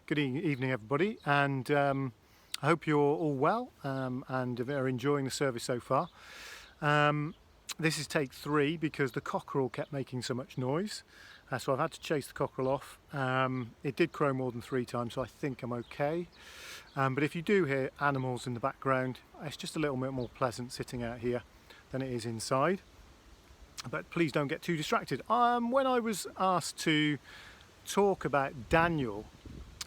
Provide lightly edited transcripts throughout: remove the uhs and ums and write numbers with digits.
Good evening, everybody, and I hope you're all well and are enjoying the service so far. This is take 3 because the cockerel kept making so much noise, so I've had to chase the cockerel off. It did crow more than 3 times, so I think I'm okay. But if you do hear animals in the background, it's just a little bit more pleasant sitting out here than it is inside. But please don't get too distracted. When I was asked to talk about Daniel,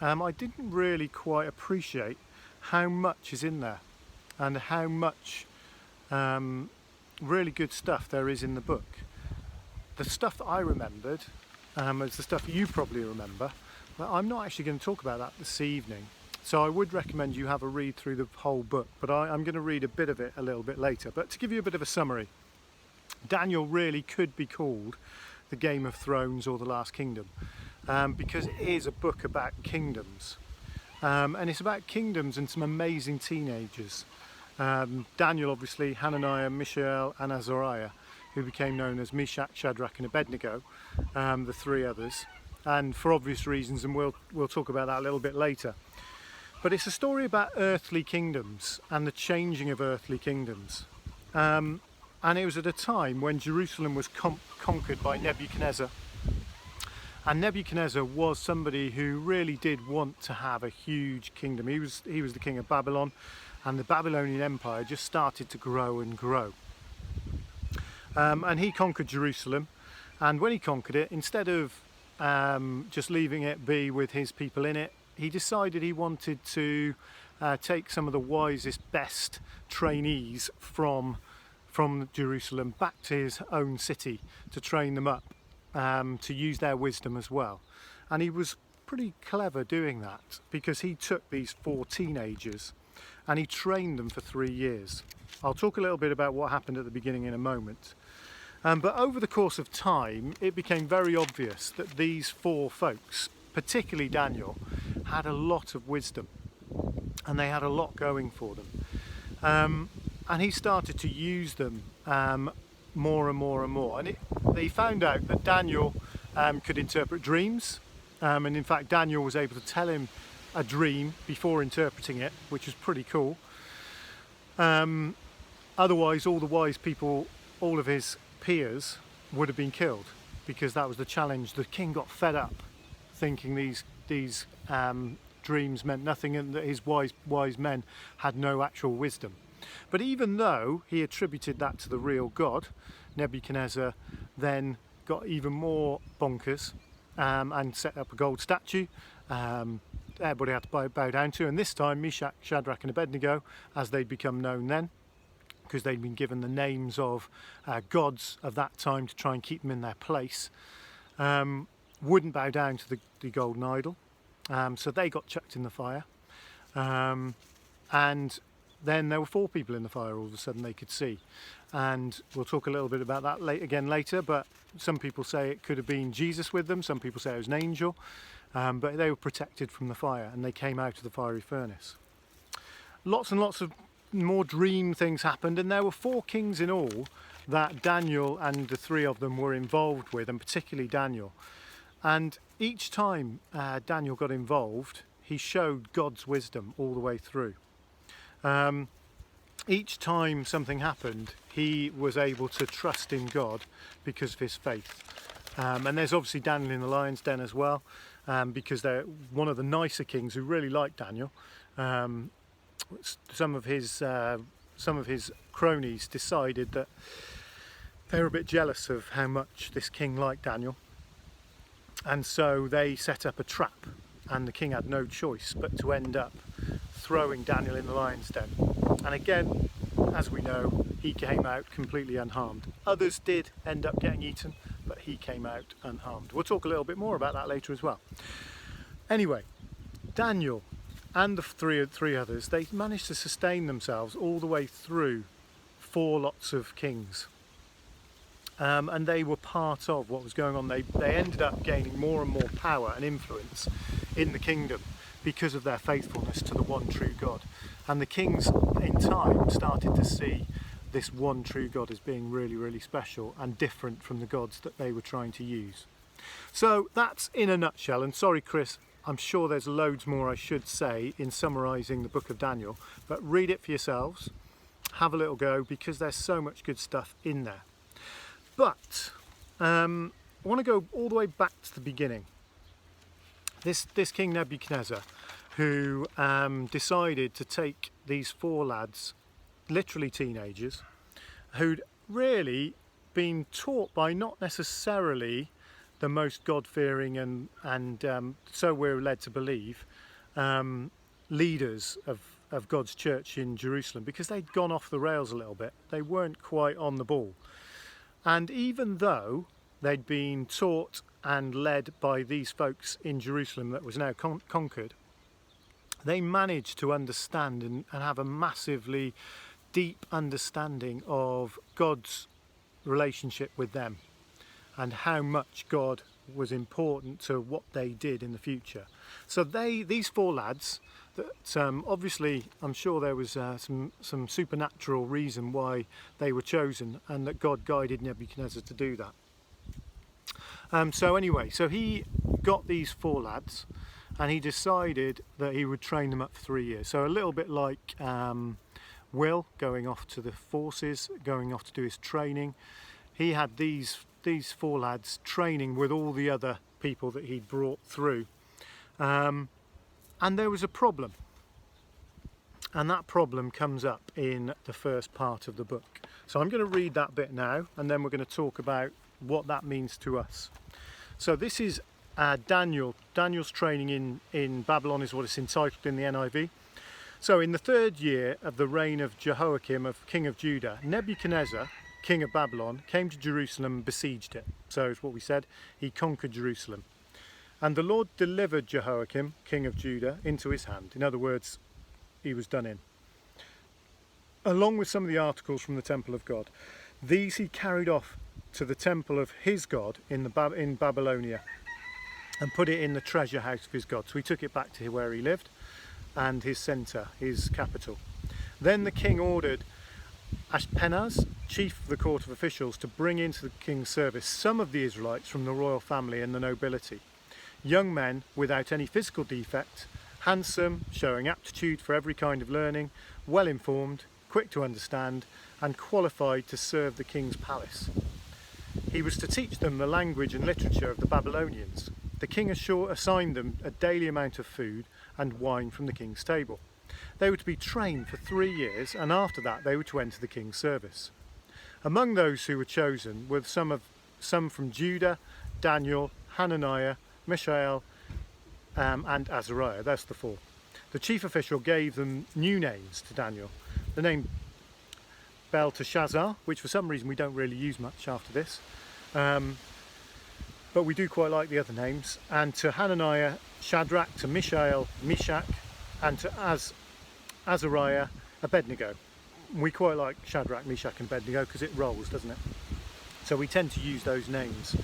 I didn't really quite appreciate how much is in there and how much really good stuff there is in the book. The stuff that I remembered is the stuff you probably remember, but I'm not actually going to talk about that this evening. So I would recommend you have a read through the whole book, but I'm going to read a bit of it a little bit later. But to give you a bit of a summary, Daniel really could be called the Game of Thrones or the Last Kingdom. Because it is a book about kingdoms, and it's about kingdoms and some amazing teenagers. Daniel, obviously, Hananiah, Mishael and Azariah, who became known as Meshach, Shadrach and Abednego, the 3 others, and for obvious reasons, and we'll talk about that a little bit later. But it's a story about earthly kingdoms and the changing of earthly kingdoms. And it was at a time when Jerusalem was conquered by Nebuchadnezzar. And Nebuchadnezzar was somebody who really did want to have a huge kingdom. He was the king of Babylon, and the Babylonian Empire just started to grow and grow. And he conquered Jerusalem, and when he conquered it, instead of just leaving it be with his people in it, he decided he wanted to take some of the wisest, best trainees from Jerusalem back to his own city to train them up. To use their wisdom as well. And he was pretty clever doing that, because he took these 4 teenagers and he trained them for 3 years. I'll talk a little bit about what happened at the beginning in a moment. But over the course of time, it became very obvious that these 4 folks, particularly Daniel, had a lot of wisdom and they had a lot going for them. And he started to use them more and more and more, and they found out that Daniel could interpret dreams, and in fact Daniel was able to tell him a dream before interpreting it, which was pretty cool. Otherwise all the wise people, all of his peers, would have been killed, because that was the challenge. The king got fed up thinking these dreams meant nothing and that his wise men had no actual wisdom. But even though he attributed that to the real God, Nebuchadnezzar then got even more bonkers and set up a gold statue everybody had to bow down to, and this time Meshach, Shadrach and Abednego, as they'd become known then, because they'd been given the names of gods of that time to try and keep them in their place, wouldn't bow down to the golden idol, so they got chucked in the fire. And then there were 4 people in the fire all of a sudden they could see, and we'll talk a little bit about that later. But some people say it could have been Jesus with them, some people say it was an angel, but they were protected from the fire and they came out of the fiery furnace. Lots and lots of more dream things happened, and there were 4 kings in all that Daniel and the 3 of them were involved with, and particularly Daniel. And each time Daniel got involved, he showed God's wisdom all the way through. Each time something happened, he was able to trust in God because of his faith. And there's obviously Daniel in the lion's den as well, because they're one of the nicer kings who really liked Daniel. Some of his cronies decided that they were a bit jealous of how much this king liked Daniel, and so they set up a trap, and the king had no choice but to end up throwing Daniel in the lion's den. And again, as we know, he came out completely unharmed. Others did end up getting eaten, but he came out unharmed. We'll talk a little bit more about that later as well. Anyway, Daniel and the three others, they managed to sustain themselves all the way through 4 lots of kings. And they were part of what was going on. They ended up gaining more and more power and influence in the kingdom because of their faithfulness to the one true God. And the kings in time started to see this one true God as being really, really special and different from the gods that they were trying to use. So that's in a nutshell, and sorry Chris, I'm sure there's loads more I should say in summarising the book of Daniel, but read it for yourselves, have a little go, because there's so much good stuff in there. But I want to go all the way back to the beginning. This King Nebuchadnezzar, who decided to take these 4 lads, literally teenagers, who'd really been taught by not necessarily the most God-fearing and so we're led to believe, leaders of God's church in Jerusalem, because they'd gone off the rails a little bit. They weren't quite on the ball. And even though they'd been taught and led by these folks in Jerusalem that was now conquered, they managed to understand and have a massively deep understanding of God's relationship with them and how much God was important to what they did in the future. So these 4 lads, that obviously I'm sure there was some supernatural reason why they were chosen, and that God guided Nebuchadnezzar to do that. So anyway, so he got these 4 lads, and he decided that he would train them up for 3 years. So a little bit like Will going off to the forces, going off to do his training. He had these 4 lads training with all the other people that he'd brought through. And there was a problem. And that problem comes up in the first part of the book. So I'm going to read that bit now, and then we're going to talk about what that means to us. So this is Daniel. Daniel's training in Babylon is what it's entitled in the NIV. So in the 3rd year of the reign of Jehoiakim, king of Judah, Nebuchadnezzar, king of Babylon, came to Jerusalem and besieged it. So it's what we said, he conquered Jerusalem. And the Lord delivered Jehoiakim, king of Judah, into his hand. In other words, he was done in. Along with some of the articles from the temple of God. These he carried off to the temple of his God in Babylonia, and put it in the treasure house of his God. So he took it back to where he lived and his centre, his capital. Then the king ordered Ashpenaz, chief of the court of officials, to bring into the king's service some of the Israelites from the royal family and the nobility. Young men without any physical defect, handsome, showing aptitude for every kind of learning, well informed, quick to understand, and qualified to serve the king's palace. He was to teach them the language and literature of the Babylonians. The king assigned them a daily amount of food and wine from the king's table. They were to be trained for 3 years, and after that they were to enter the king's service. Among those who were chosen were some from Judah, Daniel, Hananiah, Mishael, and Azariah. That's the 4. The chief official gave them new names to Daniel. The name Belteshazzar, which for some reason we don't really use much after this, but we do quite like the other names, and to Hananiah, Shadrach, to Mishael, Meshach, and to Azariah, Abednego. We quite like Shadrach, Meshach and Abednego because it rolls, doesn't it? So we tend to use those names.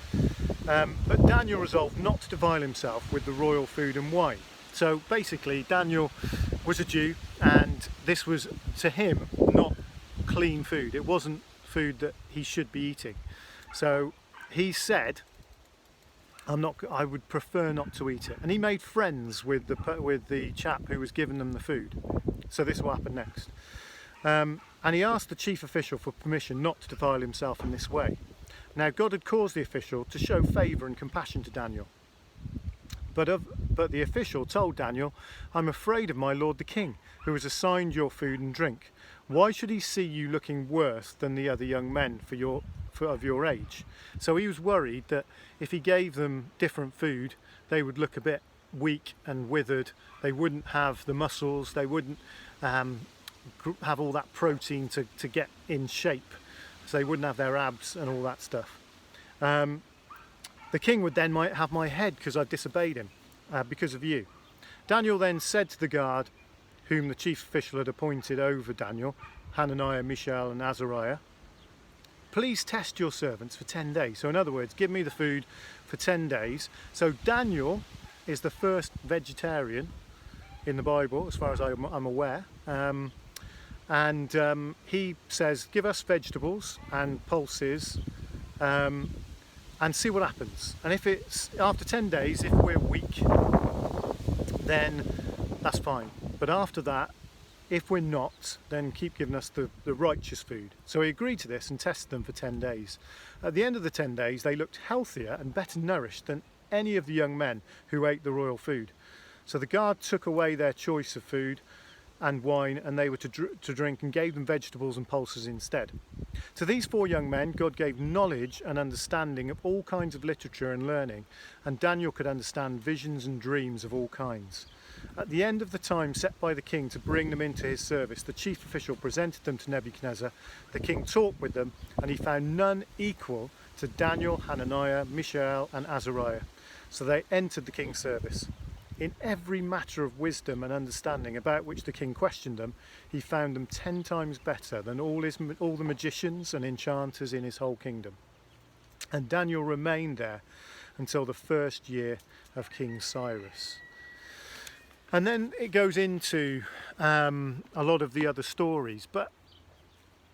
But Daniel resolved not to defile himself with the royal food and wine. So basically Daniel was a Jew, and this was to him not clean food. It wasn't food that he should be eating. So he said, I would prefer not to eat it. And he made friends with the chap who was giving them the food. So this will happen next. And he asked the chief official for permission not to defile himself in this way. Now God had caused the official to show favour and compassion to Daniel. But the official told Daniel, "I'm afraid of my lord the king, who has assigned your food and drink. Why should he see you looking worse than the other young men of your age?" So he was worried that if he gave them different food, they would look a bit weak and withered. They wouldn't have the muscles. They wouldn't have all that protein to get in shape. So they wouldn't have their abs and all that stuff. The king would then might have my head because I've disobeyed him because of you. Daniel then said to the guard, whom the chief official had appointed over Daniel, Hananiah, Mishael and Azariah, "Please test your servants for 10 days. So in other words, give me the food for 10 days. So Daniel is the first vegetarian in the Bible, as far as I'm aware. He says, give us vegetables and pulses and see what happens. And if it's after 10 days, if we're weak, then that's fine. But after that, if we're not, then keep giving us the righteous food. So he agreed to this and tested them for 10 days. At the end of the 10 days, they looked healthier and better nourished than any of the young men who ate the royal food. So the guard took away their choice of food and wine, and they were to drink, and gave them vegetables and pulses instead. To these 4 young men, God gave knowledge and understanding of all kinds of literature and learning, and Daniel could understand visions and dreams of all kinds. At the end of the time set by the king to bring them into his service, the chief official presented them to Nebuchadnezzar. The king talked with them, and he found none equal to Daniel, Hananiah, Mishael and Azariah. So they entered the king's service. In every matter of wisdom and understanding about which the king questioned them, he found them 10 times better than all the magicians and enchanters in his whole kingdom. And Daniel remained there until the 1st year of King Cyrus. And then it goes into a lot of the other stories,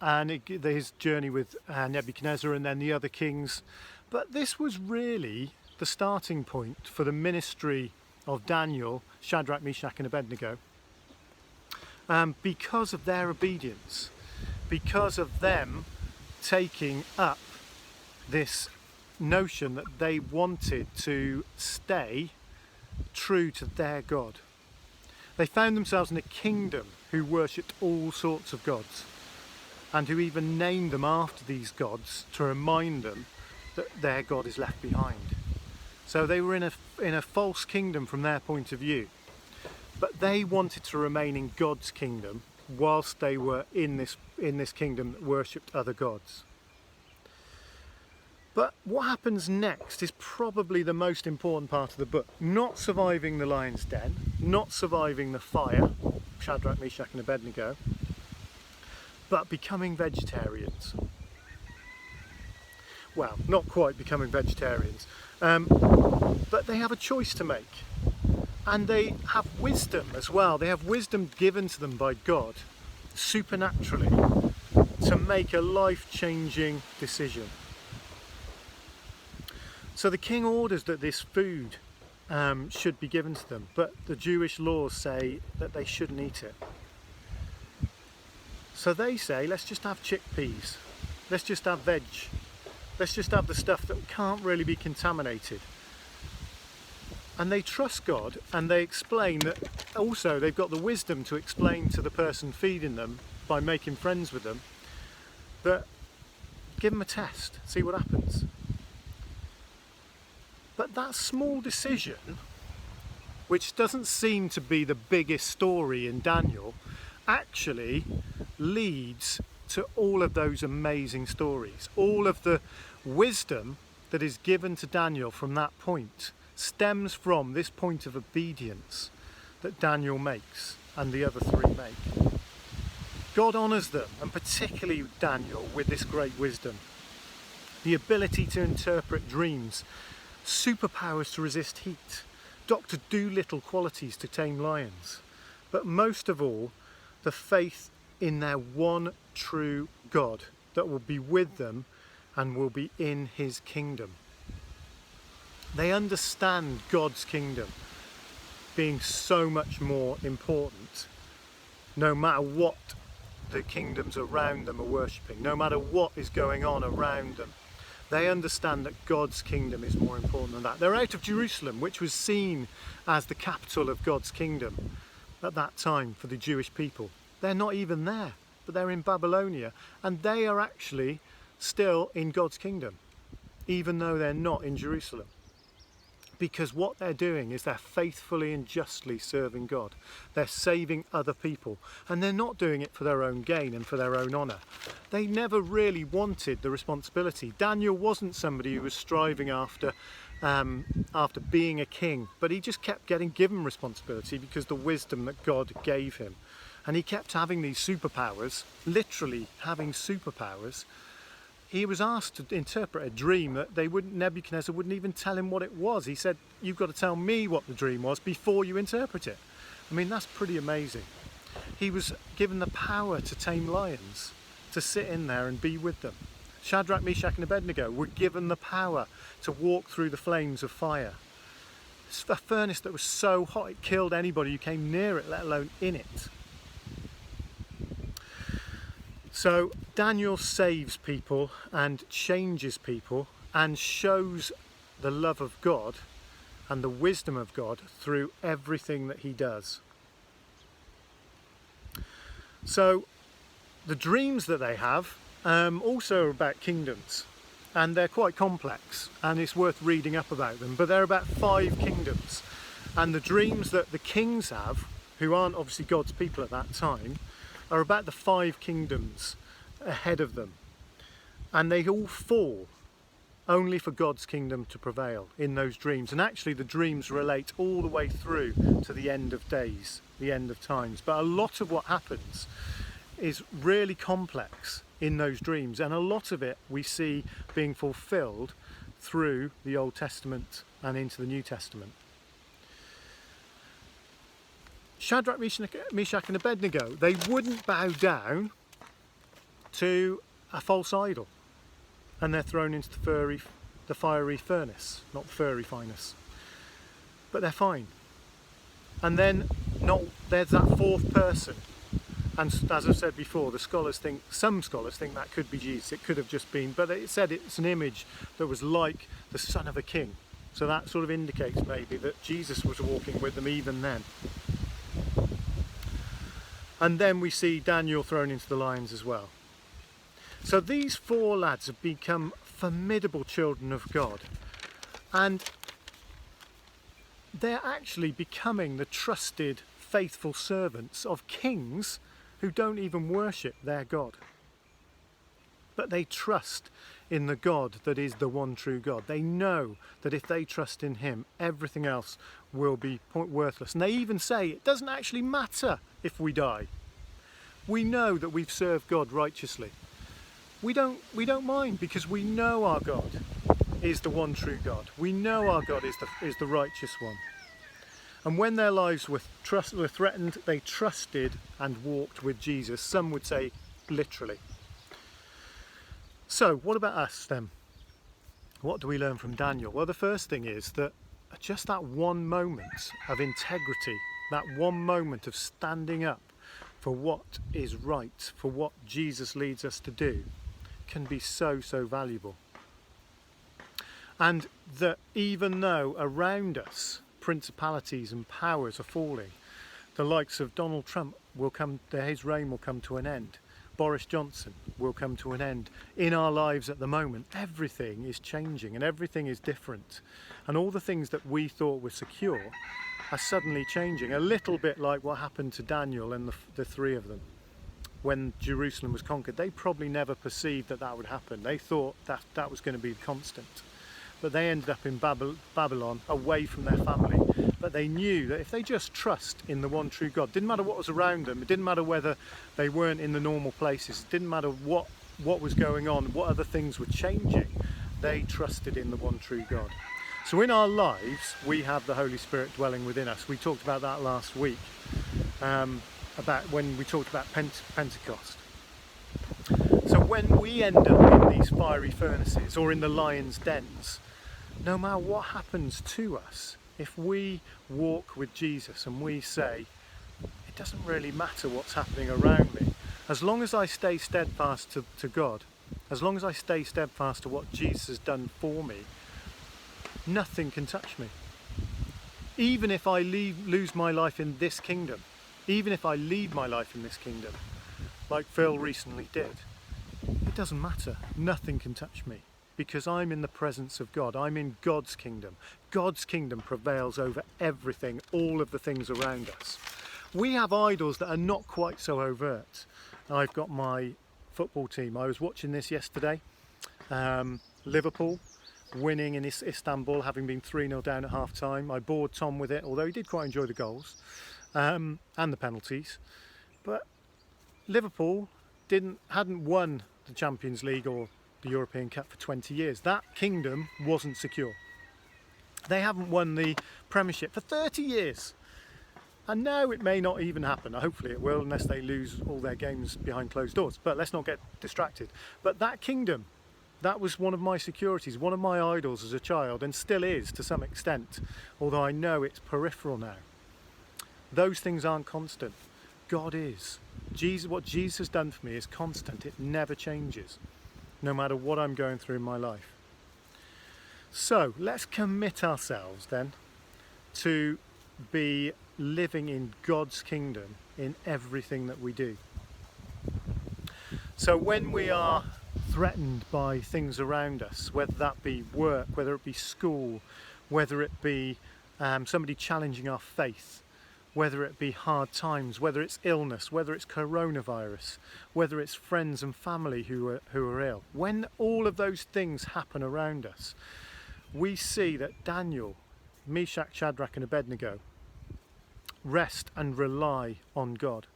his journey with Nebuchadnezzar and then the other kings. But this was really the starting point for the ministry of Daniel, Shadrach, Meshach and Abednego, because of their obedience, because of them taking up this notion that they wanted to stay true to their God. They found themselves in a kingdom who worshipped all sorts of gods, and who even named them after these gods to remind them that their God is left behind. So they were in a false kingdom from their point of view, but they wanted to remain in God's kingdom whilst they were in this kingdom that worshipped other gods. But what happens next is probably the most important part of the book. Not surviving the lion's den, not surviving the fire, Shadrach, Meshach and Abednego, but becoming vegetarians. Well, not quite becoming vegetarians, but they have a choice to make. And they have wisdom as well. They have wisdom given to them by God, supernaturally, to make a life-changing decision. So the king orders that this food should be given to them, but the Jewish laws say that they shouldn't eat it. So they say, let's just have chickpeas, let's just have veg, let's just have the stuff that can't really be contaminated. And they trust God, and they explain that also they've got the wisdom to explain to the person feeding them by making friends with them that give them a test, see what happens. But that small decision, which doesn't seem to be the biggest story in Daniel, actually leads to all of those amazing stories. All of the wisdom that is given to Daniel from that point stems from this point of obedience that Daniel makes and the other 3 make. God honours them, and particularly Daniel, with this great wisdom. The ability to interpret dreams, superpowers to resist heat, Dr. Dolittle qualities to tame lions, but most of all, the faith in their one true God that will be with them and will be in his kingdom. They understand God's kingdom being so much more important, no matter what the kingdoms around them are worshipping, no matter what is going on around them. They understand that God's kingdom is more important than that. They're out of Jerusalem, which was seen as the capital of God's kingdom at that time for the Jewish people. They're not even there, but they're in Babylonia, and they are actually still in God's kingdom, even though they're not in Jerusalem. Because what they're doing is they're faithfully and justly serving God. They're saving other people, and they're not doing it for their own gain and for their own honour. They never really wanted the responsibility. Daniel wasn't somebody who was striving after being a king, but he just kept getting given responsibility because the wisdom that God gave him. And he kept having these superpowers, literally having superpowers. He was asked to interpret a dream that Nebuchadnezzar wouldn't even tell him what it was. He said, you've got to tell me what the dream was before you interpret it. I mean, that's pretty amazing. He was given the power to tame lions, to sit in there and be with them. Shadrach, Meshach and Abednego were given the power to walk through the flames of fire. It's a furnace that was so hot it killed anybody who came near it, let alone in it. So Daniel saves people and changes people and shows the love of God and the wisdom of God through everything that he does. So the dreams that they have also are about kingdoms, and they're quite complex, and it's worth reading up about them, but they're about 5 kingdoms. And the dreams that the kings have, who aren't obviously God's people at that time, are about the 5 kingdoms ahead of them. And they all fall only for God's kingdom to prevail in those dreams. And actually the dreams relate all the way through to the end of days, the end of times. But a lot of what happens is really complex in those dreams, and a lot of it we see being fulfilled through the Old Testament and into the New Testament. Shadrach, Meshach and Abednego, they wouldn't bow down to a false idol, and they're thrown into the fiery furnace, not the furry fineness, but they're fine. And then there's that 4th person, and as I've said before, some scholars think that could be Jesus. It could have just been, but it said it's an image that was like the son of a king, so that sort of indicates maybe that Jesus was walking with them even then. And then we see Daniel thrown into the lions as well. So these 4 lads have become formidable children of God, and they're actually becoming the trusted, faithful servants of kings who don't even worship their God. But they trust in the God that is the one true God. They know that if they trust in him, everything else will be worthless. And they even say it doesn't actually matter if we die. We know that we've served God righteously. We don't mind, because we know our God is the one true God. We know our God is the righteous one. And when their lives were threatened, they trusted and walked with Jesus. Some would say literally. So what about us then? What do we learn from Daniel? Well, the first thing is that just that one moment of integrity, that one moment of standing up for what is right, for what Jesus leads us to do, can be so, so valuable. And that even though around us principalities and powers are falling, the likes of Donald Trump his reign will come to an end. Boris Johnson will come to an end. In our lives at the moment, everything is changing and everything is different. And all the things that we thought were secure are suddenly changing. A little bit like what happened to Daniel and the 3 of them. When Jerusalem was conquered, they probably never perceived that would happen. They thought that was going to be constant. But they ended up in Babylon, away from their family. But they knew that if they just trust in the one true God, didn't matter what was around them, it didn't matter whether they weren't in the normal places, it didn't matter what was going on, what other things were changing, they trusted in the one true God. So in our lives, we have the Holy Spirit dwelling within us. We talked about that last week, about when we talked about Pentecost. So when we end up in these fiery furnaces or in the lion's dens, no matter what happens to us, if we walk with Jesus and we say, it doesn't really matter what's happening around me, as long as I stay steadfast to God, as long as I stay steadfast to what Jesus has done for me, nothing can touch me. Even if I lose my life in this kingdom, even if I leave my life in this kingdom, like Phil recently did, it doesn't matter. Nothing can touch me, because I'm in the presence of God. I'm in God's kingdom. God's kingdom prevails over everything, all of the things around us. We have idols that are not quite so overt. I've got my football team. I was watching this yesterday. Liverpool winning in Istanbul, having been 3-0 down at half time. I bored Tom with it, although he did quite enjoy the goals and the penalties. But Liverpool hadn't won the Champions League or the European Cup for 20 years. That kingdom wasn't secure. They haven't won the Premiership for 30 years. And now it may not even happen. Hopefully it will, unless they lose all their games behind closed doors. But let's not get distracted. But that kingdom That was one of my securities, one of my idols as a child, and still is to some extent, although I know it's peripheral now. Those things aren't constant. God is. What Jesus has done for me is constant. It never changes, no matter what I'm going through in my life. So let's commit ourselves then to be living in God's kingdom in everything that we do. So when we are threatened by things around us, whether that be work, whether it be school, whether it be somebody challenging our faith, whether it be hard times, whether it's illness, whether it's coronavirus, whether it's friends and family who are ill, when all of those things happen around us, we see that Daniel, Meshach, Shadrach and Abednego rest and rely on God.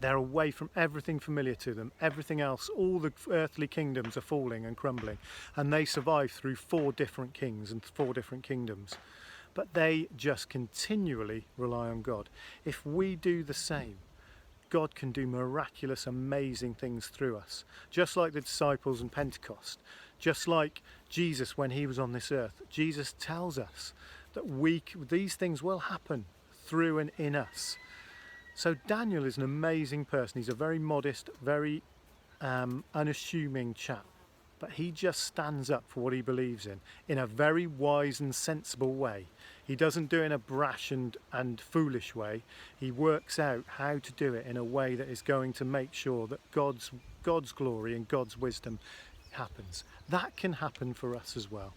They're away from everything familiar to them. Everything else, all the earthly kingdoms are falling and crumbling, and they survive through 4 different kings and 4 different kingdoms. But they just continually rely on God. If we do the same, God can do miraculous, amazing things through us. Just like the disciples in Pentecost, just like Jesus when he was on this earth. Jesus tells us that these things will happen through and in us. So Daniel is an amazing person. He's a very modest, very unassuming chap. But he just stands up for what he believes in a very wise and sensible way. He doesn't do it in a brash and foolish way. He works out how to do it in a way that is going to make sure that God's glory and God's wisdom happens. That can happen for us as well.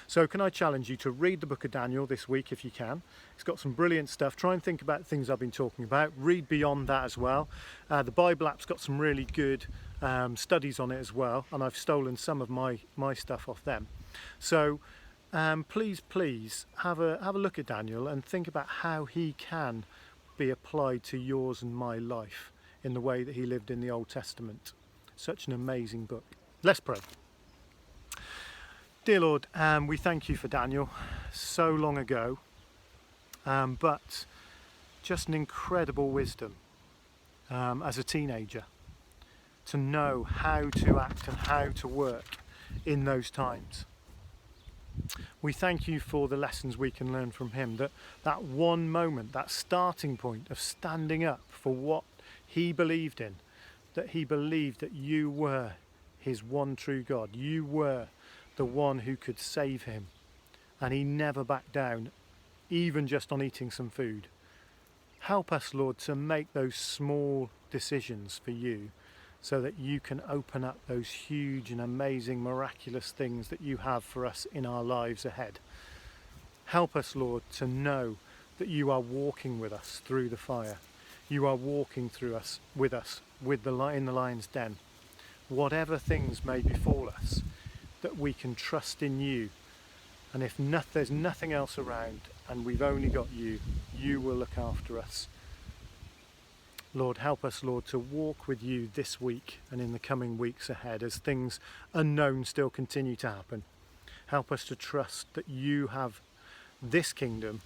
So can I challenge you to read the book of Daniel this week if you can. It's got some brilliant stuff. Try and think about things I've been talking about. Read beyond that as well. The Bible app's got some really good studies on it as well, and I've stolen some of my stuff off them. So please have a look at Daniel and think about how he can be applied to yours and my life in the way that he lived in the Old Testament. Such an amazing book. Let's pray. Dear Lord, we thank you for Daniel, so long ago, but just an incredible wisdom as a teenager to know how to act and how to work in those times. We thank you for the lessons we can learn from him, that one moment, that starting point of standing up for what he believed in, that he believed that you were his one true God, you were the one who could save him, and he never backed down, even just on eating some food. Help us, Lord, to make those small decisions for you so that you can open up those huge and amazing miraculous things that you have for us in our lives ahead. Help us, Lord, to know that you are walking with us through the fire. You are walking with us in the lion's den. Whatever things may befall us, that we can trust in you, and if there's nothing else around and we've only got you, you will look after us. Lord, help us, Lord, to walk with you this week and in the coming weeks ahead as things unknown still continue to happen. Help us to trust that you have this kingdom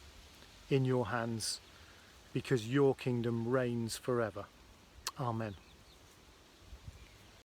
in your hands because your kingdom reigns forever. Amen.